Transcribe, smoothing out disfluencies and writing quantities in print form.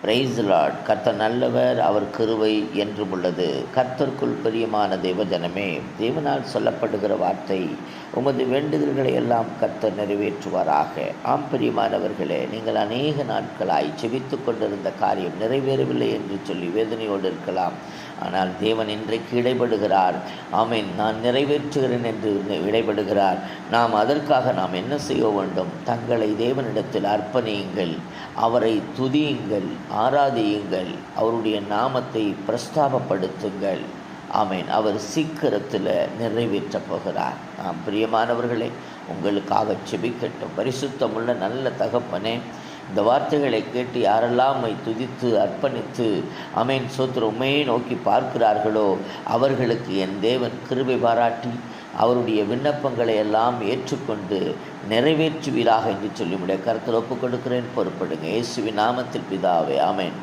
Price Lord. கர்த்தர் நல்லவர், அவர் கிருபை என்றும் உள்ளது. கர்த்தருக்குள் பிரியமான தேவஜனமே, தேவனால் சொல்லப்படுகிற வார்த்தை, உமது வேண்டுதல்களை எல்லாம் கர்த்தர் நிறைவேற்றுவாராக. ஆம் பிரியமானவர்களே, நீங்கள் அநேக நாட்களாய் செபித்து கொண்டிருந்த காரியம் நிறைவேறவில்லை என்று சொல்லி வேதனையோடு இருக்கலாம். ஆனால் தேவன் இன்றைக்கு இடைபடுகிறார். ஆமீன். நான் நிறைவேற்றுகிறேன் என்று இடைபடுகிறார். அதற்காக நாம் என்ன செய்ய வேண்டும்? தங்களை தேவனிடத்தில் அர்ப்பணியுங்கள், அவரை துதியுங்கள், ஆராதியுங்கள், அவருடைய நாமத்தை பிரஸ்தாபப்படுத்துங்கள். ஆமீன். அவர் சீக்கிரத்தில் நிறைவேற்றப் போகிறார். பிரியமானவர்களே, உங்களுக்காக செபிக்கட்டும். பரிசுத்தமுள்ள நல்ல தகப்பனே, இந்த வார்த்தைகளை கேட்டு யாரெல்லாம் உம்மை துதித்து அர்ப்பணித்து ஆமென் ஸ்தோத்திரம் உம்மையே நோக்கி பார்க்கிறார்களோ அவர்களுக்கு என் தேவன் கிருபை பாராட்டி அவருடைய விண்ணப்பங்களை எல்லாம் ஏற்றுக்கொண்டு நிறைவேற்றுவீராக என்று சொல்லி உம்முடைய கருத்தில் ஒப்புக் கொடுக்கிறேன். பொறுப்படுங்க. இயேசுவின் நாமத்தில் பிதாவே, ஆமென்.